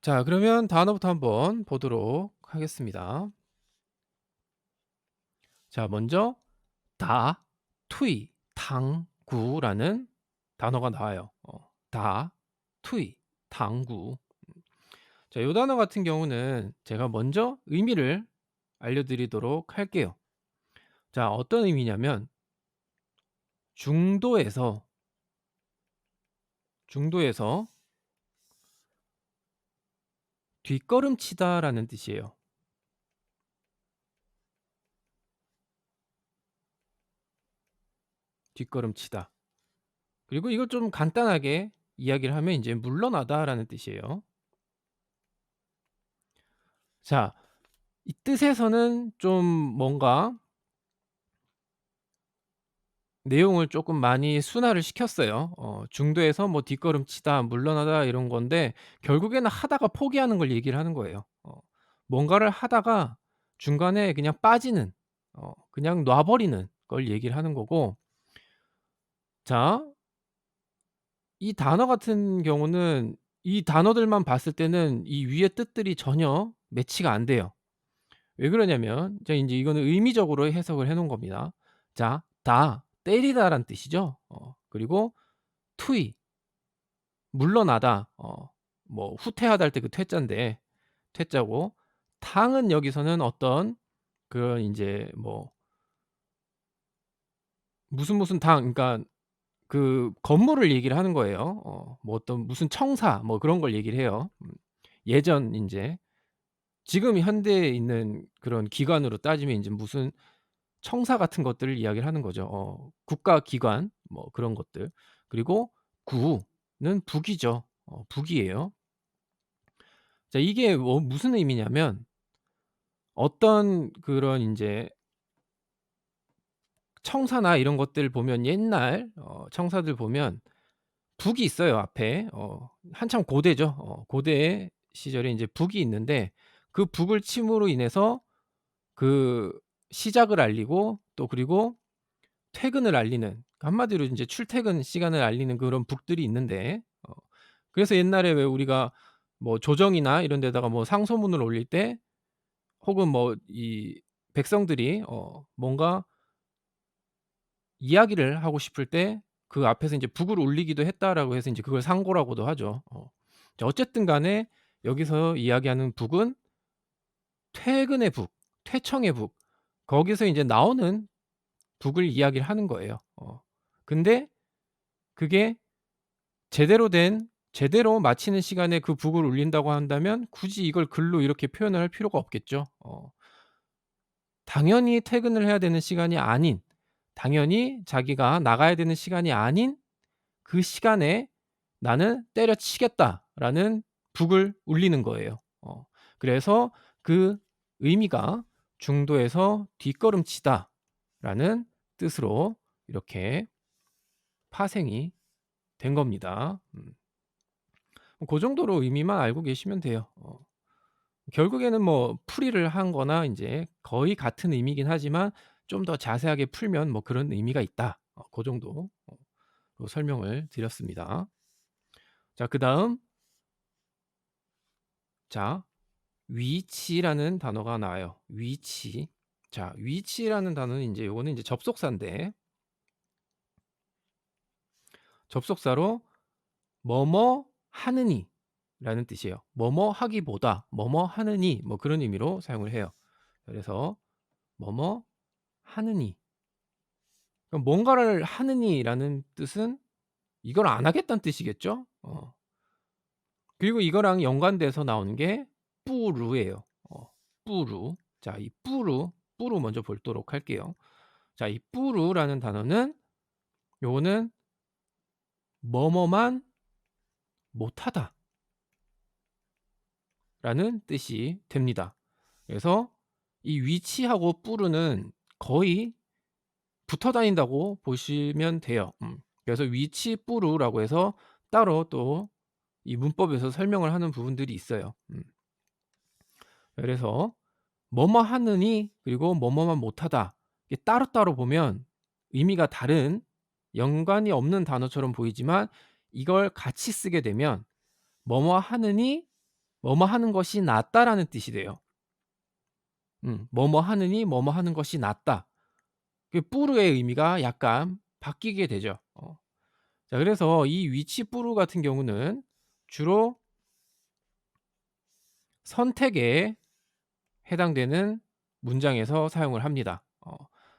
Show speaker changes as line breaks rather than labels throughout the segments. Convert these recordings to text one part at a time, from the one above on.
자, 그러면 단어부터 한번 보도록 하겠습니다. 자, 먼저 다, 투이, 당구라는 단어가 나와요. 다, 투이, 당구. 자, 요 단어 같은 경우는 제가 먼저 의미를 알려드리도록 할게요. 자, 어떤 의미냐면 중도에서 중도에서 뒷걸음치다라는 뜻이에요. 뒷걸음치다. 그리고 이걸 좀 간단하게 이야기를 하면 이제 물러나다라는 뜻이에요. 자, 이 뜻에서는 좀 뭔가 내용을 쪼끔 많이 순화를 시켰어요. 중도에서 뭐 뒷걸음치다, 물러나다 이런 건데 결국에는 하다가 포기하는 걸 얘기를 하는 거예요. 뭔가를 하다가 중간에 그냥 빠지는, 그냥 놔 버리는 걸 얘기를 하는 거고, 자, 이 단어 같은 경우는 이 단어들만 봤을 때는 이 위의 뜻들이 전혀 매치가 안 돼요. 왜 그러냐면 자, 인제 이거는 의미적으로 해석을 해 놓은 겁니다. 자, 다 때리다란 뜻이죠. 그리고 투이, 물러나다, 뭐 후퇴하다 할 때 그 퇴자인데 퇴자고, 탕은 여기서는 어떤 그런 인제 뭐 무슨 당, 그러니까 그 건물을 얘기를 하는 거예요. 뭐 어떤 무슨 청사 뭐 그런 걸 얘기를 해요. 예전 인제 지금 현대에 있는 그런 기관으로 따지면 인제 무슨 청사 같은 것들을 이야기를 하는 거죠. 국가 기관 뭐 그런 것들. 그리고 구는 북이죠. 북이에요. 자, 이게 뭐 무슨 의미냐면 어떤 그런 인제 청사나 이런 것들 보면 옛날 청사들 보면 북이 있어요 앞에. 한참 고대죠. 고대 시절에 인제 북이 있는데 그 북을 침으로 인해서 그 시작을 알리고 또 그리고 퇴근을 알리는, 한마디로 인제 출퇴근 시간을 알리는 그런 북들이 있는데, 그래서 옛날에 왜 우리가 뭐 조정이나 이런 데다가 뭐 상소문을 올릴 때 혹은 뭐 이 백성들이 뭔가 이야기를 하고 싶을 때 그 앞에서 인제 북을 울리기도 했다라고 해서 인제 그걸 상고라고도 하죠. 자, 어쨌든 간에 여기서 이야기하는 북은 퇴근의 북, 퇴청의 북, 거기서 인제 나오는 북을 이야기를 하는 거예요. 근데 그게 제대로 마치는 시간에 그 북을 울린다고 한다면 굳이 이걸 글로 이렇게 표현을 할 필요가 없겠죠. 당연히 퇴근을 해야 되는 시간이 아닌, 당연히 자기가 나가야 되는 시간이 아닌 그 시간에 '나는 때려치겠다.'라는 북을 울리는 거예요. 그래서 그 의미가 '중도에서 뒷걸음치다.'라는 뜻으로 이렇게 파생이 된 겁니다. 고 정도로 의미만 알고 계시면 돼요. 결국에는 뭐 풀이를 한 거나 인제 거의 같은 의미이긴 하지만 좀 더 자세하게 풀면 뭐 그런 의미가 있다. 고 정도 로 설명을 드렸습니다. 자, 그다음, 자, 위치라는 단어가 나와요. 위치. 자, 위치라는 단어는 인제 요거는 인제 접속사인데 접속사로 "뭐뭐 하느니"라는 뜻이에요. "뭐뭐 하기보다 뭐뭐 하느니." 뭐 그런 의미로 사용을 해요. 그래서 "뭐뭐 하느니." 그럼 뭔가를 하느니라는 뜻은 이걸 안 하겠다는 뜻이겠죠? 그리고 이거랑 연관돼서 나오는 게 뿌르예요. 뿌르. 자, 이 뿌르 먼저 보도록 할게요. 자, 이 뿌르라는 단어는 요거는 "뭐뭐만 못하다."라는 뜻이 됩니다. 그래서 이 위치하고 뿌르는 거의 붙어 다닌다고 보시면 돼요. 그래서 위치 뿌르라고 해서 따로 또 이 문법에서 설명을 하는 부분들이 있어요. 그래서 "뭐뭐 하느니." 그리고 "뭐뭐만 못하다." 이게 따로따로 보면 의미가 다른, 연관이 없는 단어처럼 보이지만 이걸 같이 쓰게 되면 "뭐뭐 하느니 뭐뭐 하는 것이 낫다라는 뜻이 돼요. 뭐뭐 하느니 뭐뭐 하는 것이 낫다. 그 뿌르의 의미가 약간 바뀌게 되죠. 자, 그래서 이 위치 뿌르 같은 경우는 주로 선택에 해당되는 문장에서 사용을 합니다.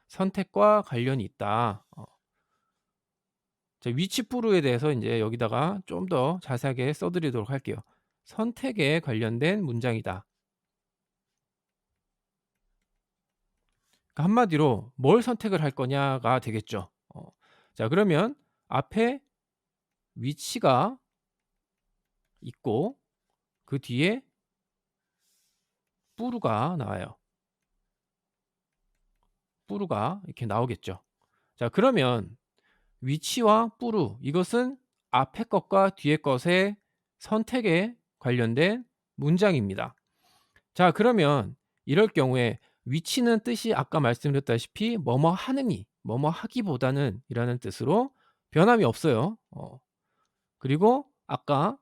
선택과 관련이 있다. 자, 위치 뿌르에 대해서 인제 여기다가 좀 더 자세하게 써 드리도록 할게요. 선택에 관련된 문장이다. 그러니까 한마디로 뭘 선택을 할 거냐가 되겠죠. 자, 그러면 앞에 위치가 있고 그 뒤에 뿌르가 나와요. 뿌르가 이렇게 나오겠죠. 자, 그러면 위치와 뿌르 이것은 앞에 것과 뒤에 것의 선택에 관련된 문장입니다. 자, 그러면 이럴 경우에 위치는 뜻이 아까 말씀드렸다시피 뭐뭐 하느니, 뭐뭐 하기보다는 이라는 뜻으로 변함이 없어요. 그리고 아까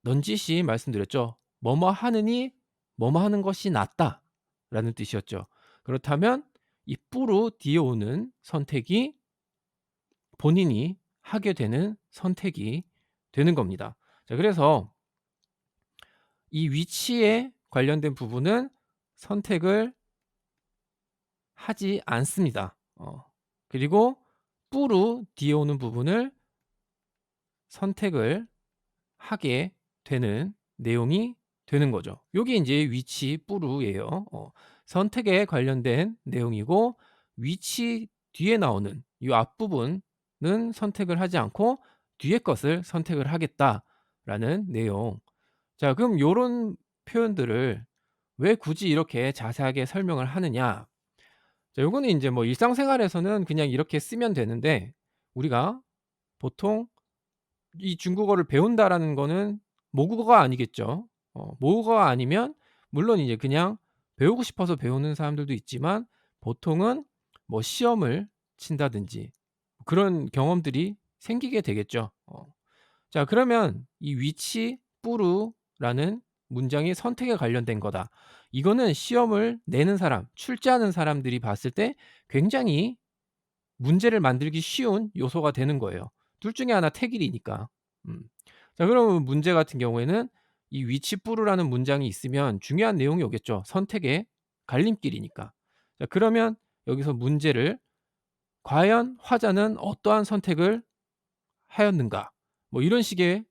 넌지시 말씀드렸죠. 뭐뭐 하느니 뭐뭐 하는 것이 낫다라는 뜻이었죠. 그렇다면 이 뿌로 뒤에 오는 선택이 본인이 하게 되는 선택이 되는 겁니다. 자, 그래서 이 위치에 관련된 부분은 선택을 하지 않습니다. 그리고 뿌로 뒤에 오는 부분을 선택을 하게 되는 내용이 되는 거죠. 요게 인제 위치 뿌르예요. 선택에 관련된 내용이고 위치 뒤에 나오는 이 앞부분은 선택을 하지 않고 뒤에 것을 선택을 하겠다라는 내용. 자, 그럼 요런 표현들을 왜 굳이 이렇게 자세하게 설명을 하느냐? 자, 요거는 인제 뭐 일상생활에서는 그냥 이렇게 쓰면 되는데 우리가 보통 이 중국어를 배운다라는 거는 모국어가 아니겠죠. 모국어가 아니면 물론 이제 그냥 배우고 싶어서 배우는 사람들도 있지만 보통은 뭐 시험을 친다든지 그런 경험들이 생기게 되겠죠. 자, 그러면 이 위치 뿌루라는 문장이 선택에 관련된 거다. 이거는 시험을 내는 사람, 출제하는 사람들이 봤을 때 굉장히 문제를 만들기 쉬운 요소가 되는 거예요. 둘 중에 하나 택일이니까. 음. 자, 그러면 문제 같은 경우에는 이 위치 뿌르라는 문장이 있으면 중요한 내용이 오겠죠. 선택의 갈림길이니까. 자, 그러면 여기서 문제를 "과연 화자는 어떠한 선택을 하였는가?" 뭐 이런 식의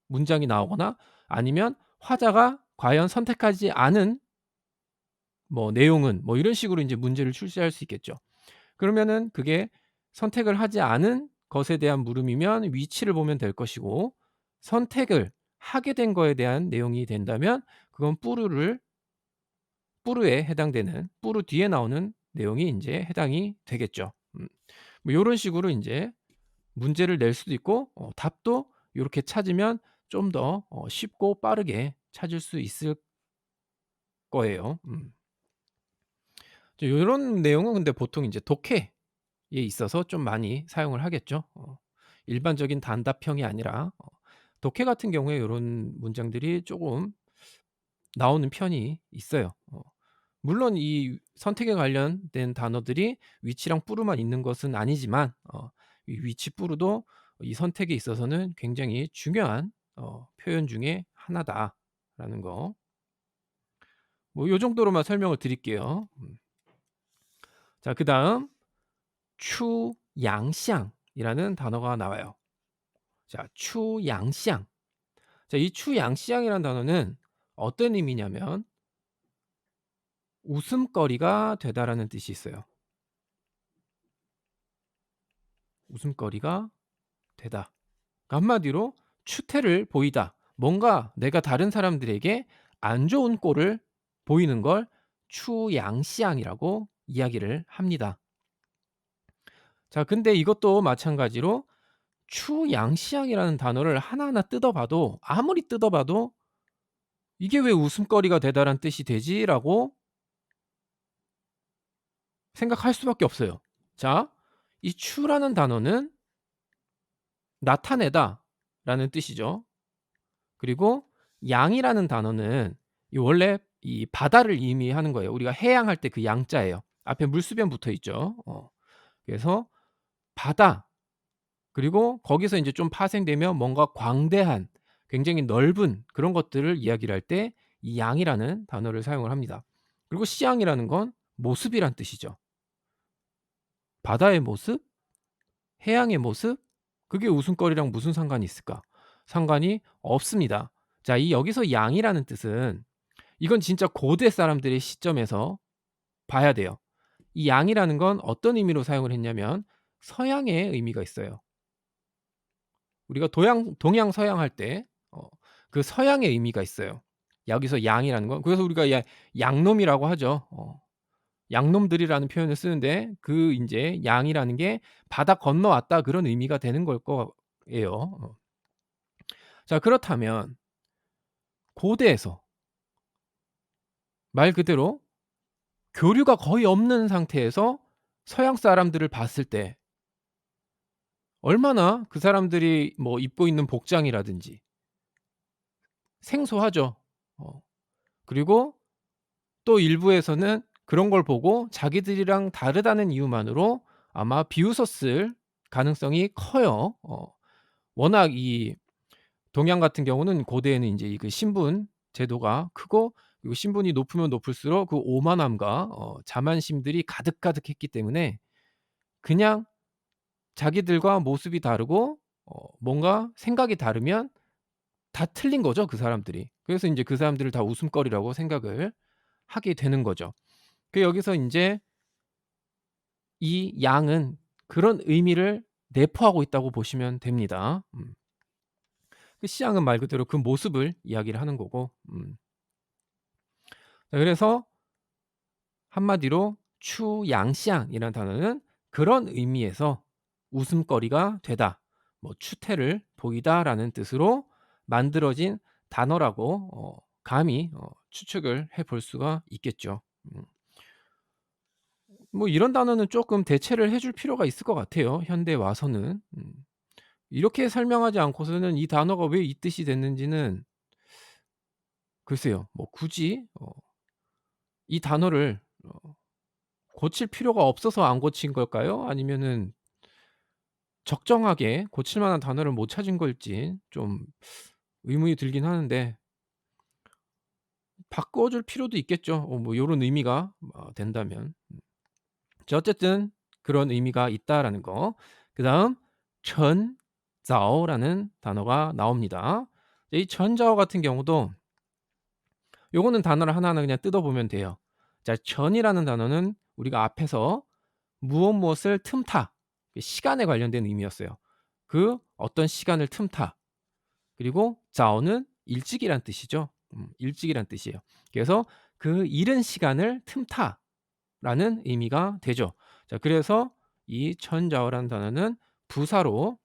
문장이 나오거나 아니면 "화자가 과연 선택하지 않은 뭐 내용은" 뭐 이런 식으로 인제 문제를 출제할 수 있겠죠. 그러면은 그게 선택을 하지 않은 것에 대한 물음이면 위치를 보면 될 것이고 선택을 하게 된 거에 대한 내용이 된다면 그건 뿌르에 해당되는 뿌르 뒤에 나오는 내용이 인제 해당이 되겠죠. 뭐 요런 식으로 인제 문제를 낼 수도 있고 답도 요렇게 찾으면 좀 더 쉽고 빠르게 찾을 수 있을 거예요. 이제 요런 내용은 근데 보통 인제 독해에 있어서 좀 많이 사용을 하겠죠. 일반적인 단답형이 아니라 독해 같은 경우에 요런 문장들이 쪼금 나오는 편이 있어요. 물론 이 선택에 관련된 단어들이 위치랑 뿌르만 있는 것은 아니지만 이 위치 뿌르도 이 선택에 있어서는 굉장히 중요한 표현 중에 하나다라는 거. 뭐 요 정도로만 설명을 드릴게요. 자, 그다음 추양샹이라는 단어가 나와요. 자, 추양샹. 자, 이 추양샹이라는 단어는 어떤 의미냐면 웃음거리가 되다라는 뜻이 있어요. 웃음거리가 되다. 그러니까 한마디로 추태를 보이다. 뭔가 내가 다른 사람들에게 안 좋은 꼴을 보이는 걸 추양시앙이라고 이야기를 합니다. 자, 근데 이것도 마찬가지로 추양시앙이라는 단어를 하나하나 뜯어봐도 아무리 뜯어봐도 '이게 왜 웃음거리가 되다.'라는 뜻이 되지?'라고 생각할 수밖에 없어요. 자, 이 추라는 단어는 '나타내다.'라는 뜻이죠. 그리고 양이라는 단어는 이 원래 이 바다를 의미하는 거예요. 우리가 해양할 때 그 양자예요. 앞에 물수변 붙어 있죠. 그래서 바다, 그리고 거기서 인제 좀 파생되면 뭔가 광대한, 굉장히 넓은 그런 것들을 이야기를 할 때 이 양이라는 단어를 사용을 합니다. 그리고 시양이라는 건 모습이란 뜻이죠. 바다의 모습? 해양의 모습? 그게 웃음거리랑 무슨 상관이 있을까? 상관이 없습니다. 자, 이 여기서 양이라는 뜻은, 이건 진짜 고대 사람들의 시점에서 봐야 돼요. 이 양이라는 건 어떤 의미로 사용을 했냐면 서양의 의미가 있어요. 우리가 동양 서양 할 때 그 서양의 의미가 있어요. 여기서 양이라는 건, 그래서 우리가 양놈이라고 하죠. 양놈들이라는 표현을 쓰는데 그 인제 양이라는 게 '바다 건너왔다.' 그런 의미가 되는 걸 거예요. 자, 그렇다면 고대에서 말 그대로 교류가 거의 없는 상태에서 서양 사람들을 봤을 때 얼마나 그 사람들이 뭐 입고 있는 복장이라든지 생소하죠. 어 그리고 또 일부에서는 그런 걸 보고 자기들이랑 다르다는 이유만으로 아마 비웃었을 가능성이 커요. 워낙 이 동양 같은 경우는 고대에는 인제 이 그 신분 제도가 크고, 그리고 신분이 높으면 높을수록 그 오만함과 자만심들이 가득가득했기 때문에 그냥 자기들과 모습이 다르고 뭔가 생각이 다르면 다 틀린 거죠, 그 사람들이. 그래서 인제 그 사람들을 다 웃음거리라고 생각을 하게 되는 거죠. 여기서 인제 이 양은 그런 의미를 내포하고 있다고 보시면 됩니다. 그 시양은 말 그대로 그 모습을 이야기를 하는 거고. 자, 그래서 한마디로 추양시양이라는 단어는 그런 의미에서 웃음거리가 되다, 뭐 추태를 보이다라는 뜻으로 만들어진 단어라고 감히 추측을 해볼 수가 있겠죠. 음. 뭐 이런 단어는 쪼끔 대체를 해줄 필요가 있을 것 같아요, 현대에 와서는. 이렇게 설명하지 않고서는 이 단어가 왜 이 뜻이 됐는지는 글쎄요. 뭐 굳이 이 단어를 고칠 필요가 없어서 안 고친 걸까요? 아니면은 적정하게 고칠 만한 단어를 못 찾은 걸지 좀 의문이 들긴 하는데, 바꿔 줄 필요도 있겠죠. 뭐 요런 의미가 된다면. 자, 어쨌든 그런 의미가 있다라는 거. 그다음 천자오라는 단어가 나옵니다. 이 천자오 같은 경우도 요거는 단어를 하나하나 그냥 뜯어보면 돼요. 자, 전이라는 단어는 우리가 앞에서 무엇 무엇을 틈타, 시간에 관련된 의미였어요. 그 어떤 시간을 틈타. 그리고 자오는 일찍이란 뜻이죠. 일찍이란 뜻이에요. 그래서 그 이른 시간을 틈타라는 의미가 되죠. 자, 그래서 이 천자오라는 단어는 부사로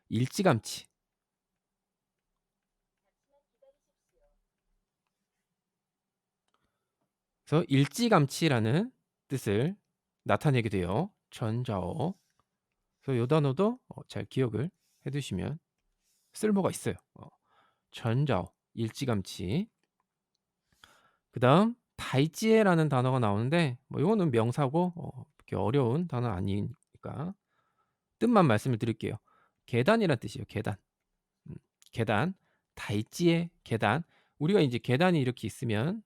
일찌감치, 그래서 일찌감치라는 뜻을 나타내게 돼요. 천자오. 그래서 요 단어도 잘 기억을 해 두시면 쓸모가 있어요. 천자오, 일찌감치. 그다음 다이지에라는 단어가 나오는데 뭐 요거는 명사고 그렇게 어려운 단어 아니니까 뜻만 말씀을 드릴게요. 계단이란 뜻이에요, 계단. 음 계단, 다이지에 계단. 우리가 인제 계단이 이렇게 있으면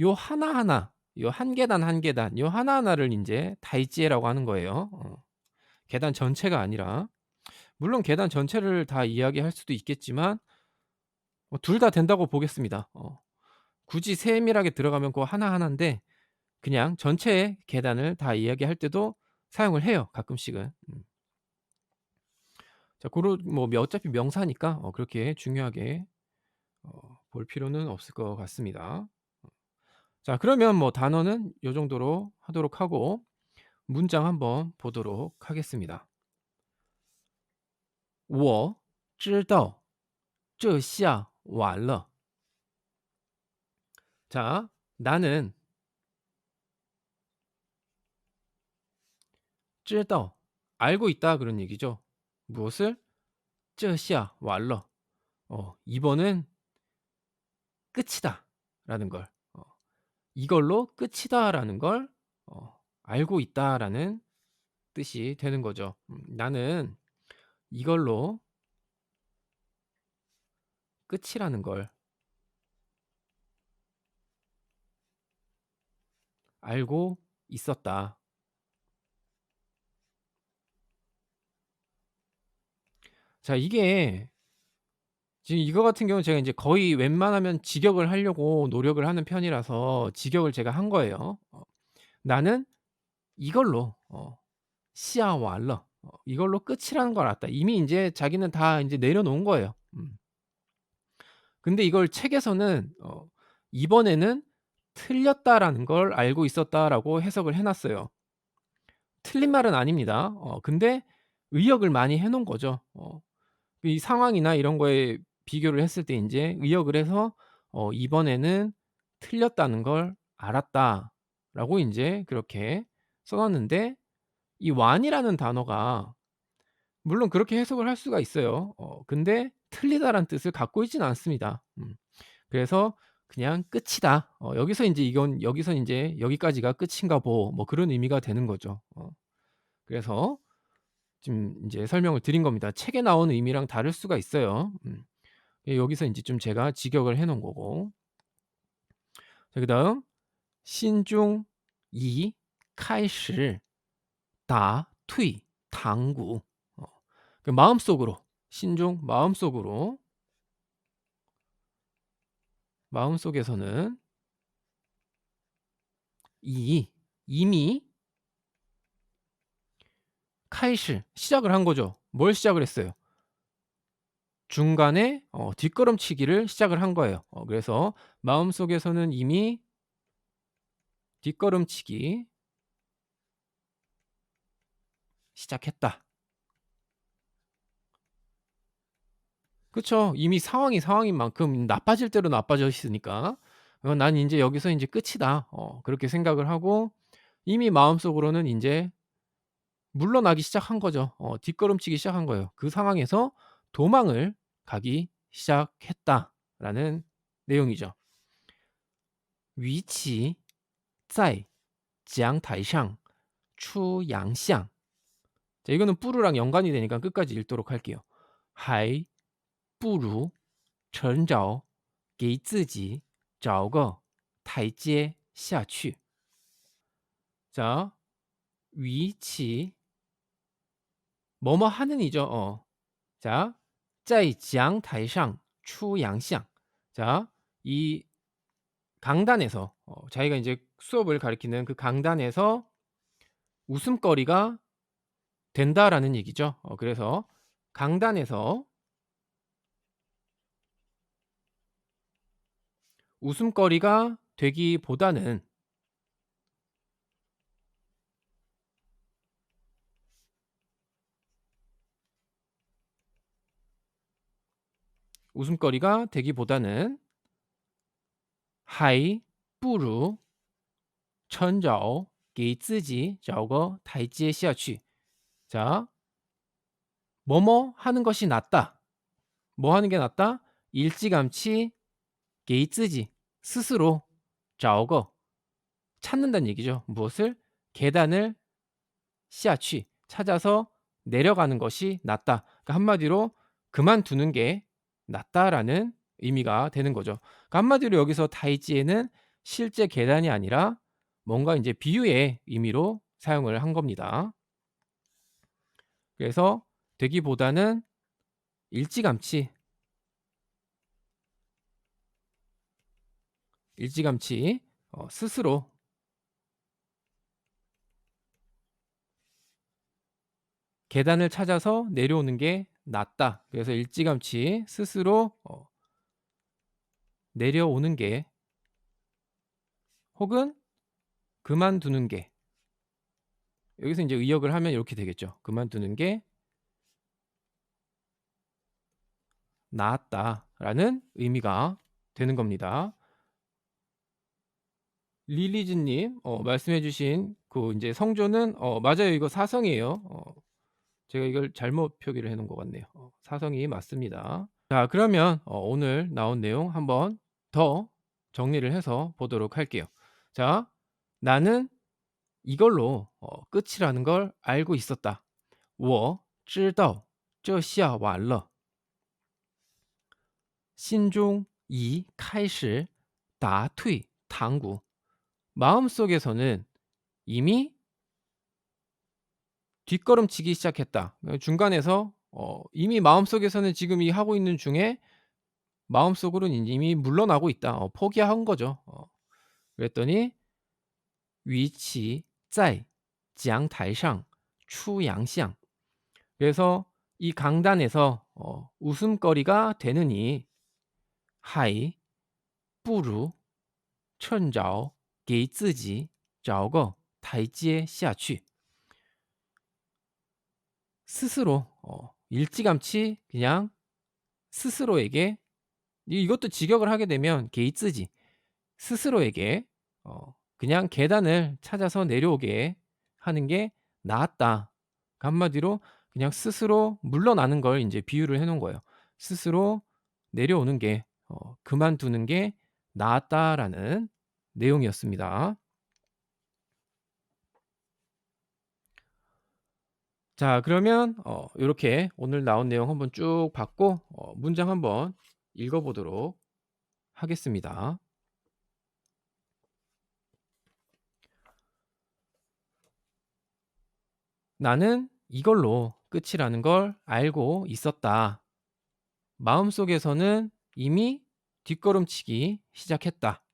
요 하나하나, 요 한 계단, 한 계단, 요 하나하나를 인제 다이지에라고 하는 거예요. 계단 전체가 아니라. 물론 계단 전체를 다 이야기할 수도 있겠지만 둘 다 된다고 보겠습니다. 굳이 세밀하게 들어가면 고 하나하나인데 그냥 전체 계단을 다 이야기할 때도 사용을 해요, 가끔씩은. 자, 고런 뭐 어차피 명사니까 그렇게 중요하게 볼 필요는 없을 것 같습니다. 자, 그러면 뭐 단어는 요 정도로 하도록 하고 문장 한번 보도록 하겠습니다. 我知道这下完了. 자, 나는 知道, 알고 있다 그런 얘기죠. 무엇을? 这下完了. 이번은 끝이다라는 걸, 이걸로 끝이다라는 걸 알고 있다라는 뜻이 되는 거죠. 나는 이걸로 끝이라는 걸 알고 있었다. 자, 이게 지금 이거 같은 경우는 제가 인제 거의 웬만하면 직역을 하려고 노력을 하는 편이라서 직역을 제가 한 거예요. "나는 이걸로 시야 완러." 이걸로 끝이라는 걸 알았다. 이미 인제 자기는 다 인제 내려놓은 거예요. 근데 이걸 책에서는 "이번에는 틀렸다."라는 걸 알고 있었다라고 해석을 해 놨어요. 틀린 말은 아닙니다. 근데 의역을 많이 해 놓은 거죠. 이 상황이나 이런 거에 비교를 했을 때 인제 의역을 해서 "이번에는 틀렸다는 걸 알았다."라고 인제 그렇게 써 놨는데, 이 완이라는 단어가 물론 그렇게 해석을 할 수가 있어요. 근데 틀리다라는 뜻을 갖고 있지는 않습니다. 그래서 그냥 끝이다. 여기서 인제 이건 여기서 인제 '여기까지가 끝인가 보.' 뭐 그런 의미가 되는 거죠. 그래서 지금 인제 설명을 드린 겁니다. 책에 나오는 의미랑 다를 수가 있어요. 여기서 인제 좀 제가 직역을 해 놓은 거고. 자, 그다음 신중 이开始 打退 당구. 어 그 마음속으로, 신중 마음속으로, 마음속에서는 이 이미 开始 시작을 한 거죠. 뭘 시작을 했어요? 중간에 뒷걸음치기를 시작을 한 거예요. 그래서 마음속에서는 이미 뒷걸음치기 시작했다. 그쵸. 이미 상황이 상황인 만큼 나빠질 대로 나빠져 있으니까 '난 인제 여기서 인제 끝이다.' 그렇게 생각을 하고 이미 마음속으로는 인제 물러나기 시작한 거죠. 뒷걸음치기 시작한 거예요. 그 상황에서 도망을 가기 시작했다라는 내용이죠. 与其在讲台上出洋相. 자, 이거는 뿌르랑 연관이 되니까 끝까지 읽도록 할게요. 还不如趁早给自己找个台阶下去. 자, 위치 뭐뭐 하는 이죠. 자, 在讲台上出洋相. 자, 이 강단에서 자기가 인제 수업을 가리키는 그 강단에서 웃음거리가 된다라는 얘기죠. 그래서 강단에서 웃음거리가 되기보다는, 웃음거리가 되기보다는 还不如趁早给自己找个台阶下去. 자, 뭐뭐 하는 것이 낫다. 뭐 하는 게 낫다? 일찌감치 给自己 스스로 找个 찾는다는 얘기죠. 무엇을? 계단을 下去 찾아서 내려가는 것이 낫다. 그러니까 한마디로 그만두는 게 낫다라는 의미가 되는 거죠. 그러니까 한마디로 여기서 다이지에는 실제 계단이 아니라 뭔가 인제 비유의 의미로 사용을 한 겁니다. 그래서 되기보다는 일찌감치, 일찌감치 스스로 계단을 찾아서 내려오는 게 낫다. 그래서 일찌감치 스스로 내려오는 게, 혹은 그만두는 게, 여기서 인제 의역을 하면 이렇게 되겠죠. 그만두는 게 낫다라는 의미가 되는 겁니다. 릴리즈 님 말씀해 주신 그 인제 성조는 맞아요. 이거 사성이에요. 제가 이걸 잘못 표기를 해 놓은 것 같네요. 사성이 맞습니다. 자, 그러면 오늘 나온 내용 한번 더 정리를 해서 보도록 할게요. 자, 나는 이걸로 끝이라는 걸 알고 있었다. 我知道这下完了.心中已开始打退堂鼓. 마음속에서는 이미 뒷걸음치기 시작했다. 중간에서 이미 마음속에서는 지금 이 하고 있는 중에 마음속으로는 이미 물러나고 있다. 포기한 거죠. 그랬더니 위치 在讲台上出洋相. 그래서 이 강단에서 웃음거리가 되느니 还不如趁早给自己找个台阶下去. 스스로 일찌감치 그냥 스스로에게 이것도 직역을 하게 되면 게이츠지 스스로에게 그냥 계단을 찾아서 내려오게 하는 게 나았다. 한마디로 그냥 스스로 물러나는 걸 인제 비유를 해 놓은 거예요. 스스로 내려오는 게 그만두는 게 나았다라는 내용이었습니다. 자, 그러면 요렇게 오늘 나온 내용 한번 쭉 봤고 문장 한번 읽어 보도록 하겠습니다. 나는 이걸로 끝이라는 걸 알고 있었다. 마음속에서는 이미 뒷걸음치기 시작했다.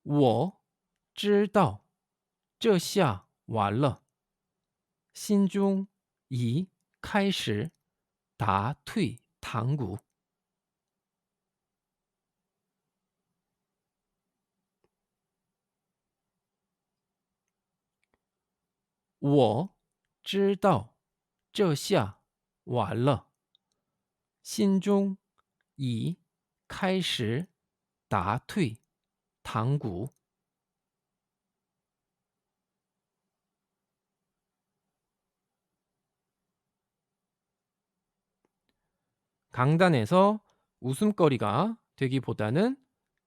我知道这下完了.心中已开始打退堂鼓. 我知道这下完了.心中已开始打退堂鼓. 강단에서 웃음거리가 되기보다는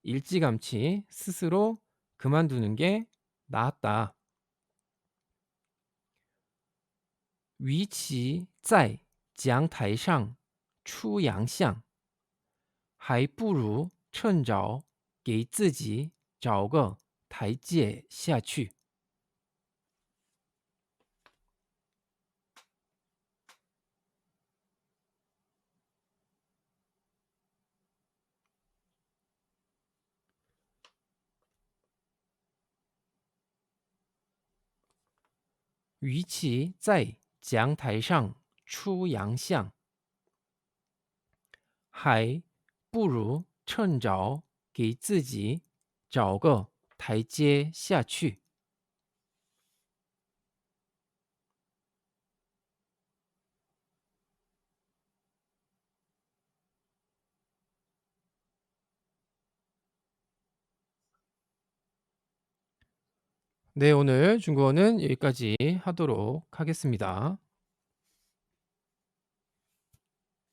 일찌감치 스스로 그만두는 게 나았다. 与其在讲台上出洋相，还不如趁早给自己找个台阶下去。 与其在讲台上出洋相，还不如趁早给自己找个台阶下去。 네, 오늘 중국어는 여기까지 하도록 하겠습니다.